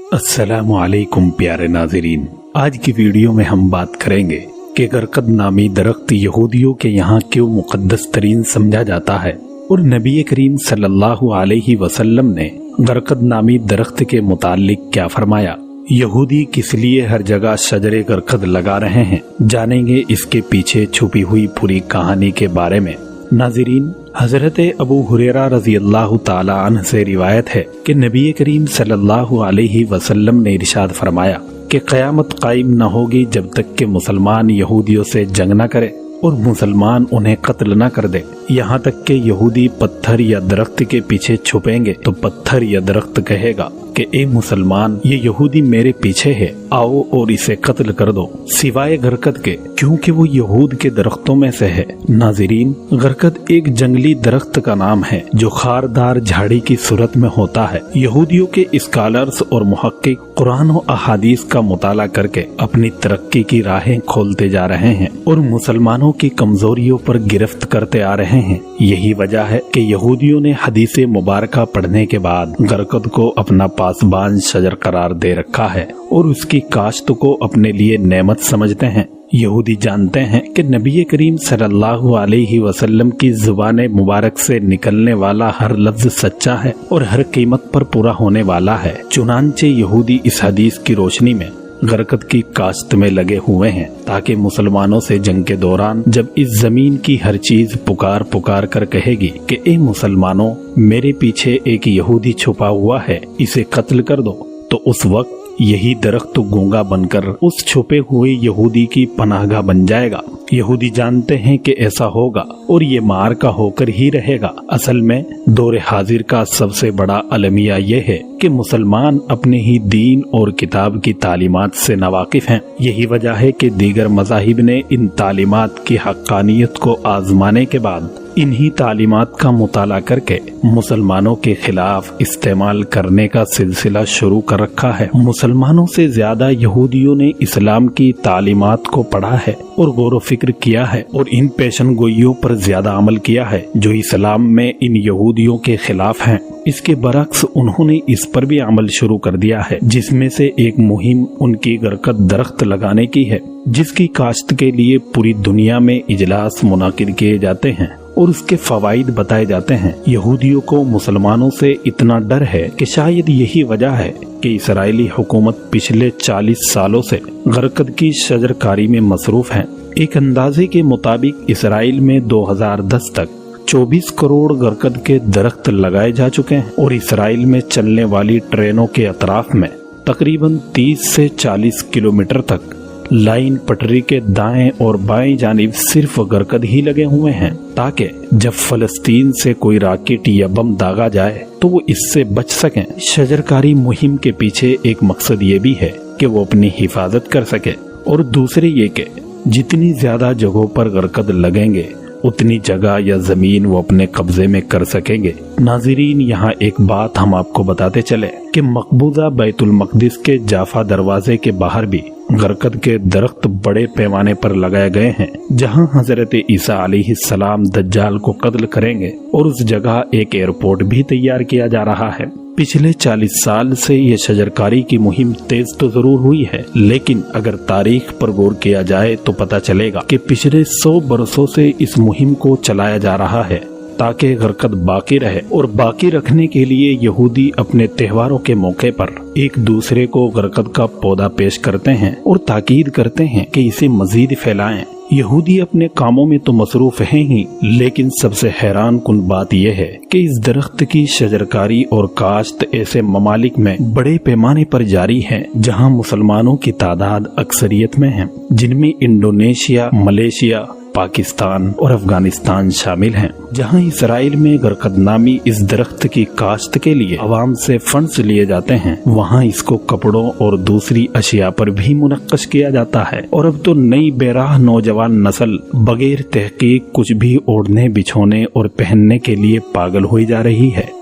अस्सलामु अलैकुम प्यारे नाज़रीन, आज की वीडियो में हम बात करेंगे कि गरकद नामी दरख्त यहूदियों के यहाँ क्यों मुक़द्दस तरीन समझा जाता है और नबी करीम सल्लल्लाहु अलैहि वसल्लम ने गरकद नामी दरख्त के मुताल्लिक क्या फरमाया। यहूदी किस लिए हर जगह शजरे गरकद लगा रहे हैं, जानेंगे इसके पीछे छुपी हुई पूरी कहानी के बारे में। नाज़रीन, हजरत अबू हुरैरा रज़ी अल्लाह ताला अन्हु से रिवायत है कि नबी करीम सल्लल्लाहु अलैहि वसल्लम ने इरशाद फरमाया कि क़यामत कायम न होगी जब तक कि मुसलमान यहूदियों से जंग न करे और मुसलमान उन्हें कत्ल न कर दे। यहाँ तक कि यहूदी पत्थर या दरख्त के पीछे छुपेंगे तो पत्थर या दरख्त कहेगा कि ए मुसलमान, ये यहूदी मेरे पीछे है, आओ और इसे कत्ल कर दो, सिवाय गरकद के, क्योंकि वो यहूद के दरख्तों में से है। नाज़रीन, गरकद एक जंगली दरख्त का नाम है जो खारदार झाड़ी की सूरत में होता है। यहूदियों के स्कॉलर्स और मुहक्किक कुरान और अहादीस का मुताला करके अपनी तरक्की की राहें खोलते जा रहे हैं और मुसलमानों की कमजोरियों पर गिरफ्त करते आ रहे हैं। यही वजह है कि यहूदियों ने हदीस मुबारका पढ़ने के बाद गरकद को अपना पासबान शजर करार दे रखा है और उसकी काश्त को अपने लिए नेमत समझते हैं। यहूदी जानते हैं कि नबी करीम सल्लल्लाहु अलैहि वसल्लम की जुबान मुबारक से निकलने वाला हर लफ्ज सच्चा है और हर कीमत पर पूरा होने वाला है। चुनांचे यहूदी इस हदीस की रोशनी में गरकद की काश्त में लगे हुए हैं ताकि मुसलमानों से जंग के दौरान जब इस जमीन की हर चीज पुकार पुकार कर कहेगी कि ए मुसलमानों, मेरे पीछे एक यहूदी छुपा हुआ है, इसे कत्ल कर दो, तो उस वक्त यही दरख्त गूंगा बनकर उस छुपे हुए यहूदी की पनाहगाह बन जाएगा। यहूदी जानते हैं कि ऐसा होगा और ये मार का होकर ही रहेगा। असल में दौरे हाजिर का सबसे बड़ा अलमिया ये है कि मुसलमान अपने ही दीन और किताब की तालीमात से नावाकिफ हैं। यही वजह है कि दीगर मज़ाहिब ने इन तालीमात की हक्कानियत को आजमाने के बाद इन्हीं तालीमात का मुताला करके मुसलमानों के खिलाफ इस्तेमाल करने का सिलसिला शुरू कर रखा है। मुसलमानों से ज्यादा यहूदियों ने इस्लाम की तालीमात को पढ़ा है और गौर व फिक्र किया है और इन पेशन गोइयों पर ज्यादा अमल किया है जो इस्लाम में इन यहूदियों के खिलाफ हैं। इसके बरक्स उन्होंने इस पर भी अमल शुरू कर दिया है, जिसमें से एक मुहिम उनकी गरकद दरख्त लगाने की है, जिसकी काश्त के लिए पूरी दुनिया में इजलास मुनाकिद किए जाते हैं और उसके फवाइद बताए जाते हैं। यहूदियों को मुसलमानों से इतना डर है कि शायद यही वजह है कि इसराइली हुकूमत पिछले 40 सालों से गरकद की शजरकारी में मसरूफ है। एक अंदाजे के मुताबिक इसराइल में 2010 तक 24 करोड़ गरकद के दरख्त लगाए जा चुके हैं और इसराइल में चलने वाली ट्रेनों के अतराफ में तकरीबन 30 से 40 किलोमीटर तक लाइन पटरी के दाएं और बाएं जानिब सिर्फ गरकद ही लगे हुए हैं ताकि जब फलस्तीन से कोई रॉकेट या बम दागा जाए तो वो इससे बच सकें। शजरकारी मुहिम के पीछे एक मकसद ये भी है कि वो अपनी हिफाजत कर सके और दूसरे ये कि जितनी ज्यादा जगहों पर गरकद लगेंगे उतनी जगह या जमीन वो अपने कब्जे में कर सकेंगे। नाज़रीन, यहाँ एक बात हम आपको बताते चले कि मकबूजा बैतुल मक़दिस के जाफा दरवाजे के बाहर भी गरकद के दरख्त बड़े पैमाने पर लगाए गए हैं, जहाँ हजरत ईसा अलैहिस्सलाम दज्जाल को कत्ल करेंगे और उस जगह एक एयरपोर्ट भी तैयार किया जा रहा है। पिछले 40 साल से ये शजरकारी की मुहिम तेज तो जरूर हुई है, लेकिन अगर तारीख पर गौर किया जाए तो पता चलेगा कि पिछले 100 बरसों से इस मुहिम को चलाया जा रहा है ताकि गरकद बाकी रहे और बाकी रखने के लिए यहूदी अपने त्योहारों के मौके पर एक दूसरे को गरकद का पौधा पेश करते हैं और ताकीद करते हैं कि इसे मजीद फैलाएं। यहूदी अपने कामों में तो मसरूफ हैं ही, लेकिन सबसे हैरान कुन बात यह है कि इस दरख्त की शजरकारी और काश्त ऐसे ममालिक में बड़े पैमाने पर जारी है जहां मुसलमानों की तादाद अक्सरियत में है, जिनमें इंडोनेशिया, मलेशिया, पाकिस्तान और अफगानिस्तान शामिल हैं। जहां इसराइल में गरकद नामी इस दरख्त की काश्त के लिए अवाम से फंड्स लिए जाते हैं, वहां इसको कपड़ों और दूसरी अशिया पर भी मुनक्कश किया जाता है। और अब तो नई बेराह नौजवान नस्ल बगैर तहकीक कुछ भी ओढ़ने, बिछोने और पहनने के लिए पागल हुई जा रही है।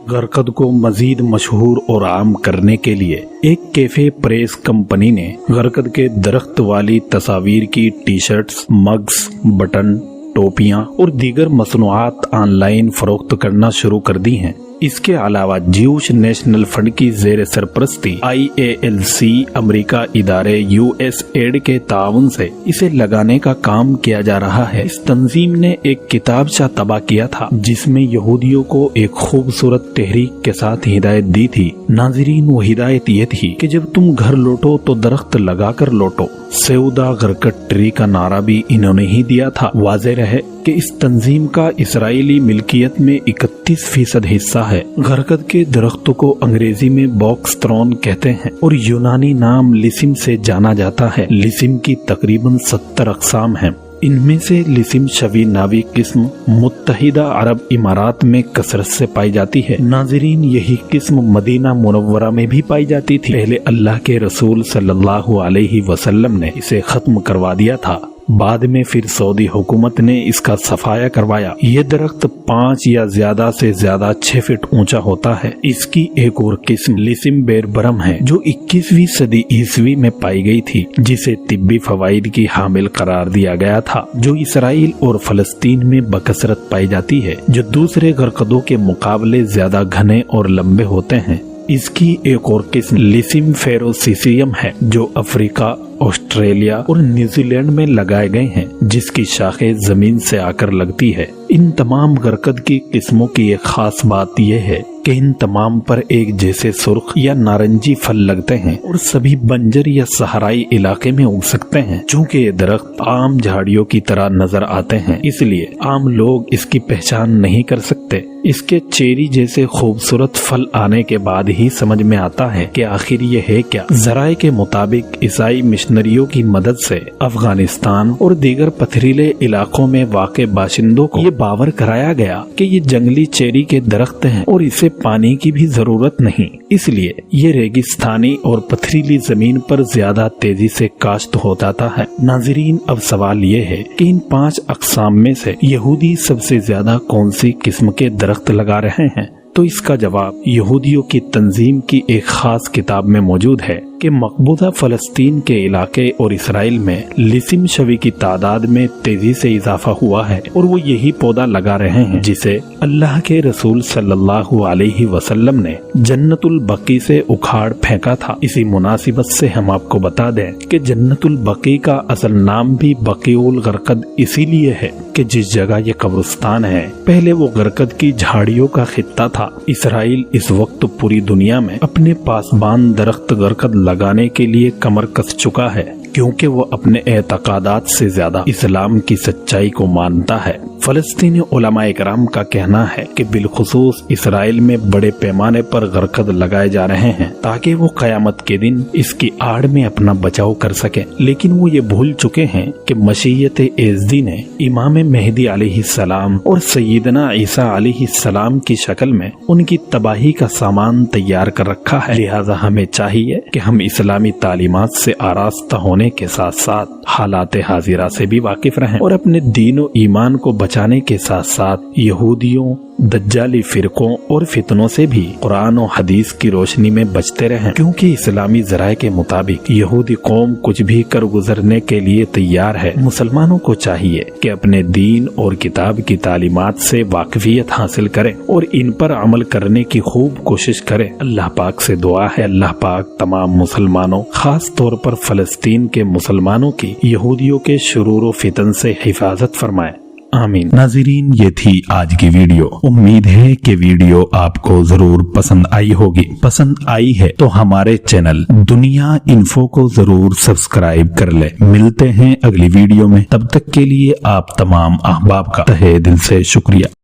गरकद को मजीद मशहूर और आम करने के लिए एक कैफे प्रेस कंपनी ने गरकद के दरख्त वाली तस्वीर की टी शर्ट्स, मग्स, बटन, टोपियां और दीगर मसनूआत ऑनलाइन फरोख्त करना शुरू कर दी हैं। اس کے علاوہ جیوش نیشنل فنڈ کی زیر سرپرستی IALC امریکہ ادارے USAID کے تعاون سے اسے لگانے کا کام کیا جا رہا ہے۔ اس تنظیم نے ایک کتابچہ طبع کیا تھا جس میں یہودیوں کو ایک خوبصورت تحریک کے ساتھ ہدایت دی تھی۔ ناظرین، وہ ہدایت یہ تھی کہ جب تم گھر لوٹو تو درخت لگا کر لوٹو۔ سیودا غرکت ٹری کا نعرہ بھی انہوں نے ہی دیا تھا۔ واضح رہے کہ اس تنظیم کا اسرائیلی ملکیت میں 31% حصہ ہے۔ غرکت کے درختوں کو انگریزی میں باکس تھرون کہتے ہیں اور یونانی نام لسم سے جانا جاتا ہے۔ لسم کی تقریباً 70 اقسام ہیں۔ ان میں سے لسم شوی ناوی قسم متحدہ عرب امارات میں کثرت سے پائی جاتی ہے۔ ناظرین، یہی قسم مدینہ منورہ میں بھی پائی جاتی تھی۔ پہلے اللہ کے رسول صلی اللہ علیہ وسلم نے اسے ختم کروا دیا تھا، بعد میں پھر سعودی حکومت نے اس کا صفایا کروایا۔ یہ درخت 5 یا زیادہ سے زیادہ 6 فٹ اونچا ہوتا ہے۔ اس کی ایک اور قسم لسم بیربرم ہے جو 21ویں صدی عیسوی میں پائی گئی تھی، جسے طبی فوائد کی حامل قرار دیا گیا تھا، جو اسرائیل اور فلسطین میں بکثرت پائی جاتی ہے، جو دوسرے غرقدوں کے مقابلے زیادہ گھنے اور لمبے ہوتے ہیں۔ اس کی ایک اور قسم لسم فیروسیسیم ہے جو افریقہ، آسٹریلیا اور نیوزی لینڈ میں لگائے گئے ہیں، جس کی شاخیں زمین سے آ کر لگتی ہے۔ ان تمام غرقد کی قسموں کی ایک خاص بات یہ ہے کہ ان تمام پر ایک جیسے سرخ یا نارنجی پھل لگتے ہیں اور سبھی بنجر یا صحرائی علاقے میں اگ سکتے ہیں۔ چونکہ یہ درخت عام جھاڑیوں کی طرح نظر آتے ہیں، اس لیے عام لوگ اس کی پہچان نہیں کر سکتے۔ اس کے چیری جیسے خوبصورت پھل آنے کے بعد ہی سمجھ میں آتا ہے کہ آخر یہ ہے کیا۔ ذرائع کے مطابق عیسائی مشنریوں کی مدد سے افغانستان اور دیگر پتھریلے علاقوں میں واقع باشندوں کو یہ باور کرایا گیا کہ یہ جنگلی چیری کے درخت ہیں اور اسے پانی کی بھی ضرورت نہیں، اس لیے یہ ریگستانی اور پتھریلی زمین پر زیادہ تیزی سے کاشت ہو جاتا ہے۔ ناظرین، اب سوال یہ ہے کہ ان 5 اقسام میں سے یہودی سب سے زیادہ کون سی قسم کے درخت لگا رہے ہیں؟ تو اس کا جواب یہودیوں کی تنظیم کی ایک خاص کتاب میں موجود ہے کہ مقبوضہ فلسطین کے علاقے اور اسرائیل میں لسم شوی کی تعداد میں تیزی سے اضافہ ہوا ہے اور وہ یہی پودا لگا رہے ہیں جسے اللہ کے رسول صلی اللہ علیہ وسلم نے جنت البقیع سے اکھاڑ پھینکا تھا۔ اسی مناسبت سے ہم آپ کو بتا دیں کہ جنت البقیع کا اصل نام بھی بقیع الغرقد اسی لیے ہے کہ جس جگہ یہ قبرستان ہے پہلے وہ غرقد کی جھاڑیوں کا خطہ تھا۔ اسرائیل اس وقت پوری دنیا میں اپنے پاسبان درخت غرقد لگانے کے لیے کمر کس چکا ہے، کیونکہ وہ اپنے اعتقادات سے زیادہ اسلام کی سچائی کو مانتا ہے۔ فلسطینی علماء کرام کا کہنا ہے کہ بالخصوص اسرائیل میں بڑے پیمانے پر غرقد لگائے جا رہے ہیں تاکہ وہ قیامت کے دن اس کی آڑ میں اپنا بچاؤ کر سکیں، لیکن وہ یہ بھول چکے ہیں کہ مشیت ایزدی نے امام مہدی علیہ السلام اور سیدنا عیسیٰ علیہ السلام کی شکل میں ان کی تباہی کا سامان تیار کر رکھا ہے۔ لہذا ہمیں چاہیے کہ ہم اسلامی تعلیمات سے آراستہ ہونے کے ساتھ ساتھ حالات حاضرہ سے بھی واقف رہیں اور اپنے دین و ایمان کو بچانے کے ساتھ ساتھ یہودیوں، دجالی فرقوں اور فتنوں سے بھی قرآن و حدیث کی روشنی میں بچتے رہیں، کیونکہ اسلامی ذرائع کے مطابق یہودی قوم کچھ بھی کر گزرنے کے لیے تیار ہے۔ مسلمانوں کو چاہیے کہ اپنے دین اور کتاب کی تعلیمات سے واقفیت حاصل کریں اور ان پر عمل کرنے کی خوب کوشش کریں۔ اللہ پاک سے دعا ہے اللہ پاک تمام مسلمانوں، خاص طور پر فلسطین کے مسلمانوں کی یہودیوں کے شرور و فتن سے حفاظت فرمائے، آمین۔ ناظرین، یہ تھی آج کی ویڈیو۔ امید ہے کہ ویڈیو آپ کو ضرور پسند آئی ہوگی۔ پسند آئی ہے تو ہمارے چینل دنیا انفو کو ضرور سبسکرائب کر لے۔ ملتے ہیں اگلی ویڈیو میں، تب تک کے لیے آپ تمام احباب کا تہہ دل سے شکریہ۔